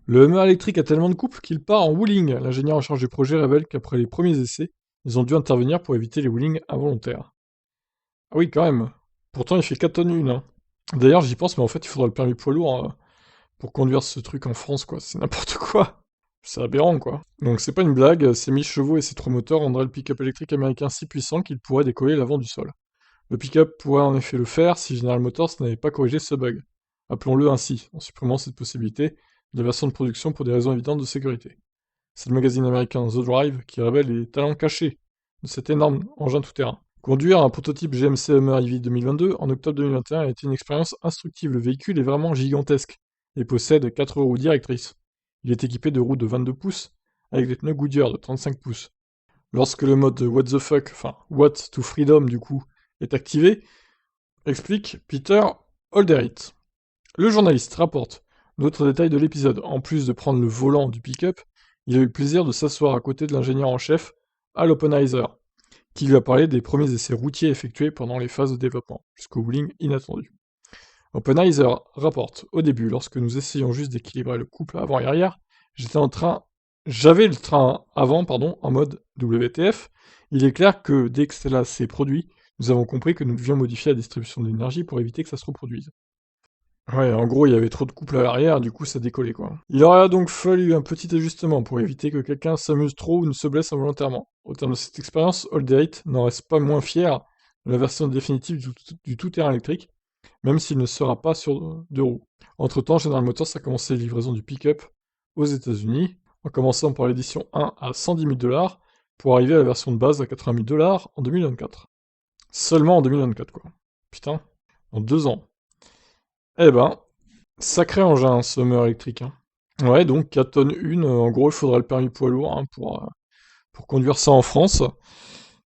Le Hummer électrique a tellement de couple qu'il part en wheeling. L'ingénieur en charge du projet révèle qu'après les premiers essais, ils ont dû intervenir pour éviter les wheelings involontaires. Ah oui, quand même. Pourtant, il fait 4 tonnes une, hein. D'ailleurs, j'y pense, mais en fait, il faudra le permis poids lourd pour conduire ce truc en France, quoi. C'est n'importe quoi. C'est aberrant, quoi. Donc, c'est pas une blague, ces 1000 chevaux et ces 3 moteurs rendraient le pick-up électrique américain si puissant qu'il pourrait décoller l'avant du sol. Le pick-up pourrait en effet le faire si General Motors n'avait pas corrigé ce bug. Appelons-le ainsi, en supprimant cette possibilité de la version de production pour des raisons évidentes de sécurité. C'est le magazine américain The Drive qui révèle les talents cachés de cet énorme engin tout-terrain. Conduire un prototype GMC Hummer EV 2022 en octobre 2021 a été une expérience instructive. Le véhicule est vraiment gigantesque et possède 4 roues directrices. Il est équipé de roues de 22 pouces avec des pneus Goodyear de 35 pouces. Lorsque le mode What the fuck, enfin What to Freedom du coup, est activé, explique Peter Holderritt. Le journaliste rapporte d'autres détails de l'épisode. En plus de prendre le volant du pick-up, il a eu le plaisir de s'asseoir à côté de l'ingénieur en chef, Al Oppenheiser, qui lui a parlé des premiers essais routiers effectués pendant les phases de développement, jusqu'au wheeling inattendu. Oppenheiser rapporte: au début, lorsque nous essayions juste d'équilibrer le couple avant et arrière, j'avais le train avant, en mode WTF. Il est clair que dès que cela s'est produit, nous avons compris que nous devions modifier la distribution de l'énergie pour éviter que ça se reproduise. Ouais, en gros, il y avait trop de couple à l'arrière, du coup ça décollait quoi. Il aurait donc fallu un petit ajustement pour éviter que quelqu'un s'amuse trop ou ne se blesse involontairement. Au terme de cette expérience, Holderritt n'en reste pas moins fier de la version définitive du tout-terrain électrique, même s'il ne sera pas sur deux roues. Entre-temps, General Motors a commencé les livraisons du pick-up aux États-Unis, en commençant par l'édition 1 à 110 000 dollars, pour arriver à la version de base à 80 000 dollars en 2024. Seulement en 2024 quoi. Putain, en 2 ans. Eh ben, sacré engin, ce Hummer électrique, hein. Ouais, donc 4 tonnes une, en gros, il faudrait le permis poids lourd, hein, pour conduire ça en France.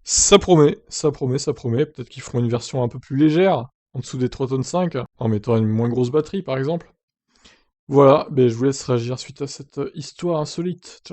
Ça promet, ça promet, ça promet. Peut-être qu'ils feront une version un peu plus légère, en dessous des 3 tonnes 5, en mettant une moins grosse batterie, par exemple. Voilà, ben, je vous laisse réagir suite à cette histoire insolite. Ciao.